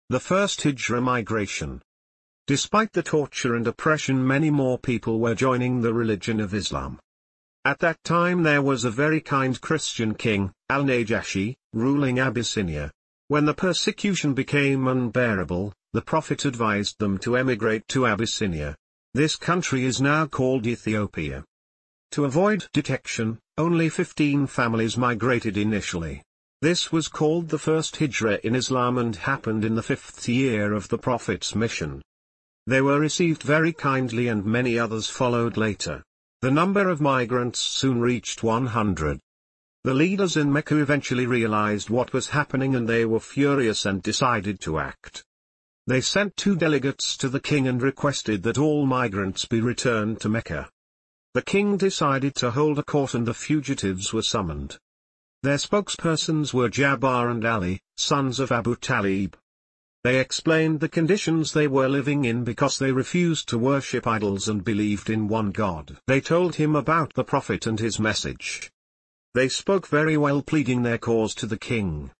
The first Hijra migration. Despite the torture and oppression, many more people were joining the religion of Islam. At that time there was a very kind Christian king, al-Najashi, ruling Abyssinia. When the persecution became unbearable, the Prophet advised them to emigrate to Abyssinia. This country is now called Ethiopia. To avoid detection, only 15 families migrated initially. This was called the first Hijra in Islam and happened in the 5th year of the Prophet's mission. They were received very kindly and many others followed later. The number of migrants soon reached 100. The leaders in Mecca eventually realized what was happening and they were furious and decided to act. They sent 2 delegates to the king and requested that all migrants be returned to Mecca. The king decided to hold a court and the fugitives were summoned. Their spokespersons were Jabbar and Ali, sons of Abu Talib. They explained the conditions they were living in because they refused to worship idols and believed in one God. They told him about the Prophet and his message. They spoke very well, pleading their cause to the king.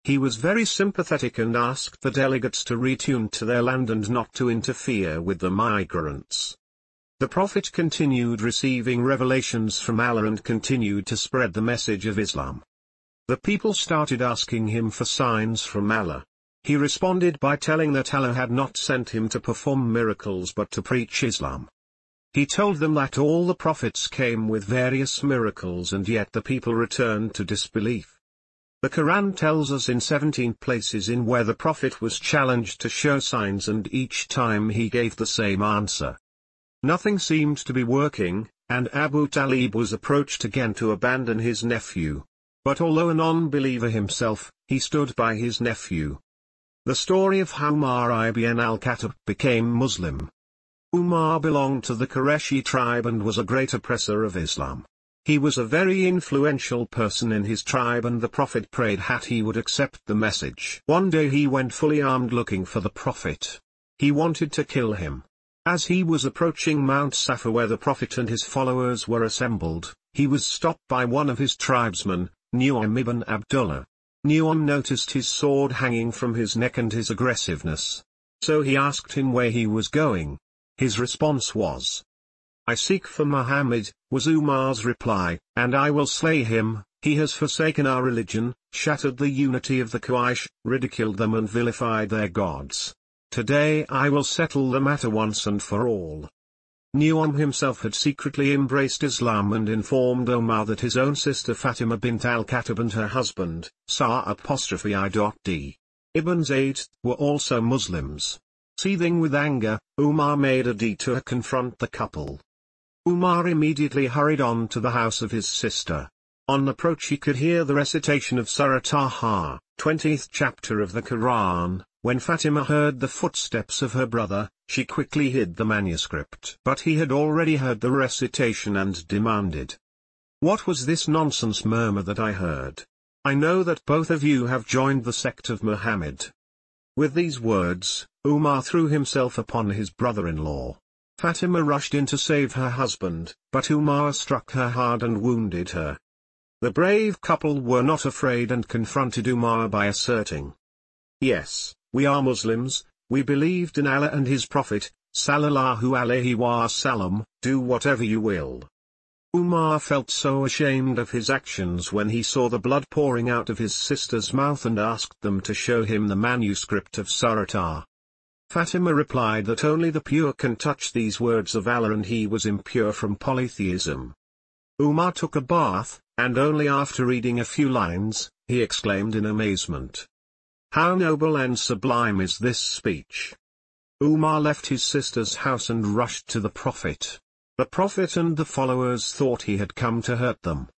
He was very sympathetic and asked the delegates to return to their land and not to interfere with the migrants. The Prophet continued receiving revelations from Allah and continued to spread the message of Islam. The people started asking him for signs from Allah. He responded by telling that Allah had not sent him to perform miracles but to preach Islam. He told them that all the prophets came with various miracles and yet the people returned to disbelief. The Quran tells us in 17 places in where the Prophet was challenged to show signs and each time he gave the same answer. Nothing seemed to be working, and Abu Talib was approached again to abandon his nephew. But although a non-believer himself, he stood by his nephew. The story of how Umar ibn al-Khattab became Muslim. Umar belonged to the Qurayshi tribe and was a great oppressor of Islam. He was a very influential person in his tribe and the Prophet prayed that he would accept the message. One day he went fully armed looking for the Prophet. He wanted to kill him. As he was approaching Mount Safa where the Prophet and his followers were assembled, he was stopped by one of his tribesmen, Nu'aym ibn Abdullah. Nu'aym noticed his sword hanging from his neck and his aggressiveness. So he asked him where he was going. His response was, "I seek for Muhammed," was Umar's reply, "and I will slay him. He has forsaken our religion, shattered the unity of the Quraysh, ridiculed them and vilified their gods. Today I will settle the matter once and for all." Nu'aym himself had secretly embraced Islam and informed Umar that his own sister Fatima bint al-Khattab and her husband, Sa'd ibn Zayd, were also Muslims. Seething with anger, Umar made a detour to confront the couple. Umar immediately hurried on to the house of his sister. On approach he could hear the recitation of Surah Taha, 20th chapter of the Quran. When Fatima heard the footsteps of her brother, she quickly hid the manuscript. But he had already heard the recitation and demanded, "What was this nonsense murmur that I heard? I know that both of you have joined the sect of Muhammad." With these words, Umar threw himself upon his brother-in-law. Fatima rushed in to save her husband, but Umar struck her hard and wounded her. The brave couple were not afraid and confronted Umar by asserting, "Yes, we are Muslims, we believed in Allah and His Prophet, sallallahu alayhi wa sallam, do whatever you will." Umar felt so ashamed of his actions when he saw the blood pouring out of his sister's mouth and asked them to show him the manuscript of Surah Taha. Fatima replied that only the pure can touch these words of Allah and he was impure from polytheism. Umar took a bath, and only after reading a few lines, he exclaimed in amazement, "How noble and sublime is this speech!" Umar left his sister's house and rushed to the Prophet. The Prophet and the followers thought he had come to hurt them.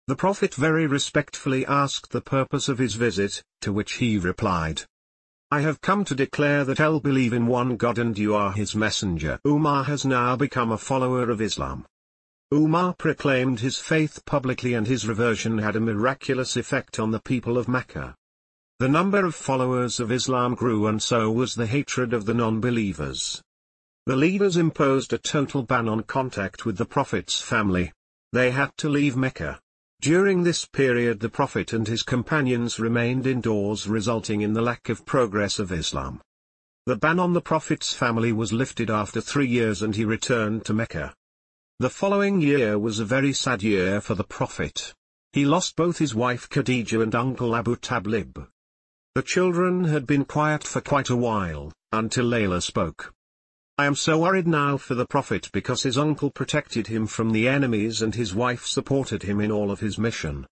The Prophet very respectfully asked the purpose of his visit, to which he replied, "I have come to declare that I believe in one God and you are his messenger." Umar has now become a follower of Islam. Umar proclaimed his faith publicly and his reversion had a miraculous effect on the people of Mecca. The number of followers of Islam grew and so was the hatred of the non-believers. The leaders imposed a total ban on contact with the Prophet's family. They had to leave Mecca. During this period the Prophet and his companions remained indoors, resulting in the lack of progress of Islam. The ban on the Prophet's family was lifted after 3 years and he returned to Mecca. The following year was a very sad year for the Prophet. He lost both his wife Khadija and uncle Abu Talib. The children had been quiet for quite a while, until Layla spoke. "I am so worried now for the Prophet because his uncle protected him from the enemies and his wife supported him in all of his mission."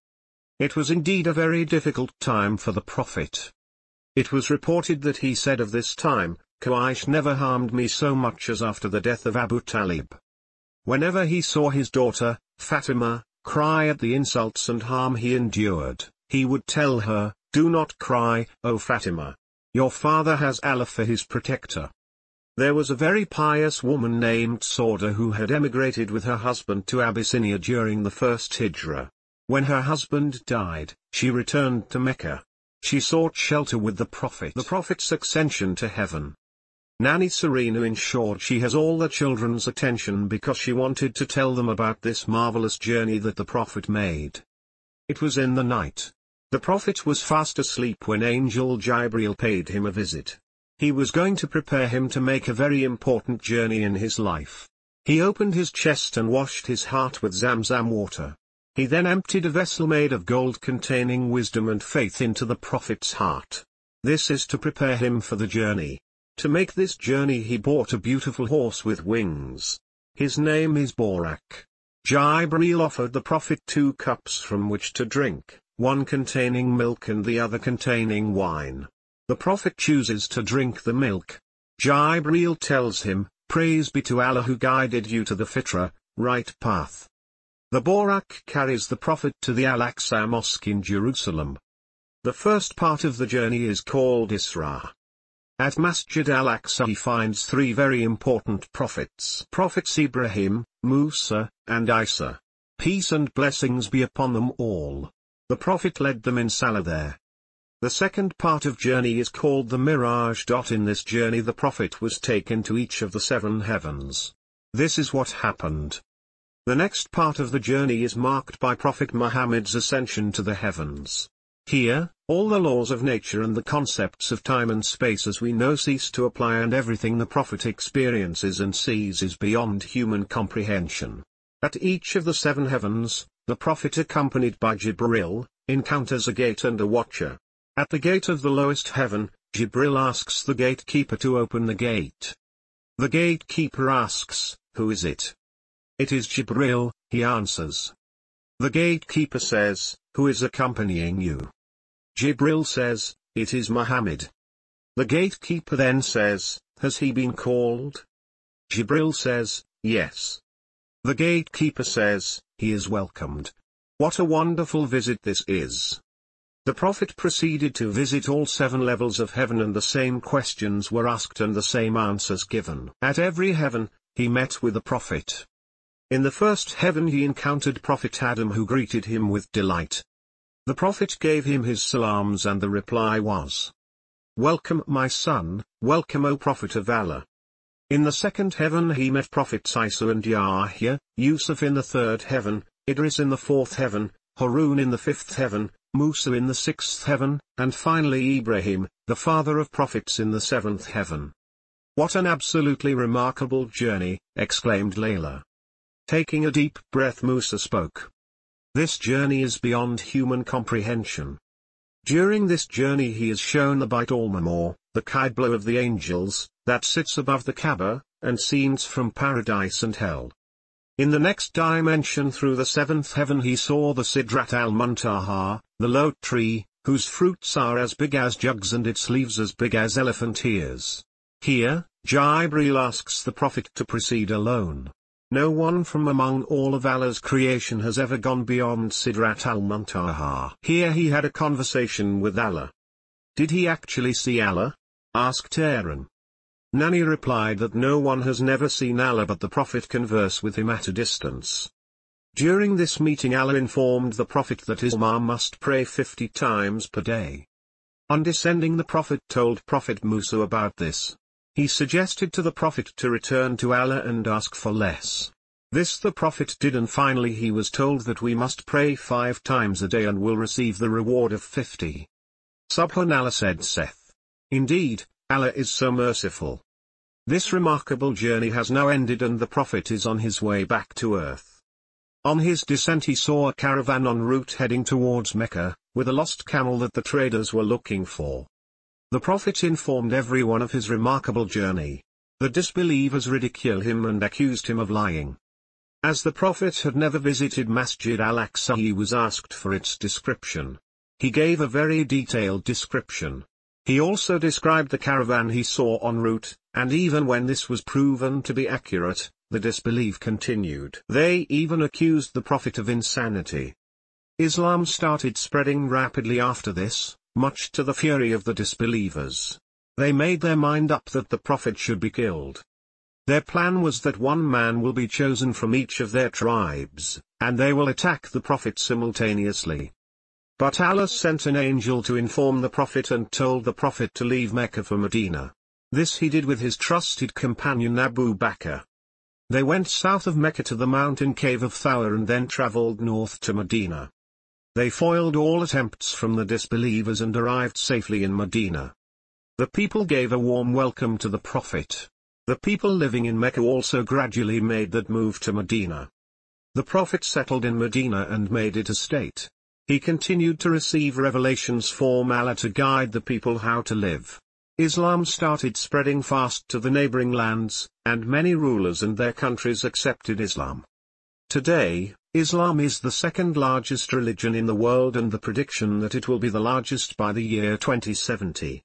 It was indeed a very difficult time for the Prophet. It was reported that he said of this time, "Quraysh never harmed me so much as after the death of Abu Talib." Whenever he saw his daughter, Fatima, cry at the insults and harm he endured, he would tell her, "Do not cry, O Fatima. Your father has Allah for his protector." There was a very pious woman named Sauda who had emigrated with her husband to Abyssinia during the first Hijrah. When her husband died, she returned to Mecca. She sought shelter with the Prophet's ascension to heaven. Nanny Serena ensured she has all the children's attention because she wanted to tell them about this marvelous journey that the Prophet made. It was in the night. The Prophet was fast asleep when Angel Jibril paid him a visit. He was going to prepare him to make a very important journey in his life. He opened his chest and washed his heart with Zamzam water. He then emptied a vessel made of gold containing wisdom and faith into the Prophet's heart. This is to prepare him for the journey. To make this journey he bought a beautiful horse with wings. His name is Borak. Jibril offered the Prophet 2 cups from which to drink, one containing milk and the other containing wine. The Prophet chooses to drink the milk. Jibril tells him, "Praise be to Allah who guided you to the fitra, right path." The Borak carries the Prophet to the Al-Aqsa Mosque in Jerusalem. The first part of the journey is called Isra. At Masjid al-Aqsa he finds 3 very important prophets. Prophets Ibrahim, Musa, and Isa. Peace and blessings be upon them all. The Prophet led them in Salah there. The second part of journey is called the Miraj. In this journey the Prophet was taken to each of the 7 heavens. This is what happened. The next part of the journey is marked by Prophet Muhammad's ascension to the heavens. Here, all the laws of nature and the concepts of time and space as we know cease to apply, and everything the Prophet experiences and sees is beyond human comprehension. At each of the 7 heavens, the Prophet accompanied by Jibril, encounters a gate and a watcher. At the gate of the lowest heaven, Jibril asks the gatekeeper to open the gate. The gatekeeper asks, "Who is it?" "It is Jibril," he answers. The gatekeeper says, "Who is accompanying you?" Jibril says, "It is Muhammad." The gatekeeper then says, "Has he been called?" Jibril says, "Yes." The gatekeeper says, "He is welcomed." What a wonderful visit this is. The Prophet proceeded to visit all 7 levels of heaven, and the same questions were asked and the same answers given. At every heaven, he met with the Prophet. In the first heaven he encountered Prophet Adam, who greeted him with delight. The Prophet gave him his salams and the reply was, "Welcome my son, welcome O Prophet of Allah." In the second heaven he met Prophets Isa and Yahya, Yusuf in the third heaven, Idris in the fourth heaven, Harun in the fifth heaven, Musa in the 6th heaven, and finally Ibrahim, the father of prophets, in the 7th heaven. "What an absolutely remarkable journey," exclaimed Layla. Taking a deep breath, Musa spoke. "This journey is beyond human comprehension." During this journey he is shown the Bait al-Mamur, the Qibla of the angels, that sits above the Kaaba, and scenes from paradise and hell. In the next dimension through the 7th heaven he saw the Sidrat al-Muntaha, the lote tree, whose fruits are as big as jugs and its leaves as big as elephant ears. Here, Jibril asks the Prophet to proceed alone. No one from among all of Allah's creation has ever gone beyond Sidrat al-Muntaha. Here he had a conversation with Allah. "Did he actually see Allah?" asked Aaron. Nani replied that no one has never seen Allah, but the Prophet converse with him at a distance. During this meeting Allah informed the Prophet that Islam must pray 50 times per day. On descending, the Prophet told Prophet Musa about this. He suggested to the Prophet to return to Allah and ask for less. This the Prophet did, and finally he was told that we must pray 5 times a day and will receive the reward of 50. Subhanallah, said Seth. Indeed, Allah is so merciful. This remarkable journey has now ended and the Prophet is on his way back to earth. On his descent he saw a caravan en route heading towards Mecca, with a lost camel that the traders were looking for. The Prophet informed everyone of his remarkable journey. The disbelievers ridiculed him and accused him of lying. As the Prophet had never visited Masjid al-Aqsa, he was asked for its description. He gave a very detailed description. He also described the caravan he saw en route, and even when this was proven to be accurate, the disbelief continued. They even accused the Prophet of insanity. Islam started spreading rapidly after this, much to the fury of the disbelievers. They made their mind up that the Prophet should be killed. Their plan was that one man will be chosen from each of their tribes, and they will attack the Prophet simultaneously. But Allah sent an angel to inform the Prophet and told the Prophet to leave Mecca for Medina. This he did with his trusted companion Abu Bakr. They went south of Mecca to the mountain cave of Thawr and then traveled north to Medina. They foiled all attempts from the disbelievers and arrived safely in Medina. The people gave a warm welcome to the Prophet. The people living in Mecca also gradually made that move to Medina. The Prophet settled in Medina and made it a state. He continued to receive revelations from Allah to guide the people how to live. Islam started spreading fast to the neighboring lands, and many rulers and their countries accepted Islam. Today, Islam is the second largest religion in the world, and the prediction that it will be the largest by the year 2070.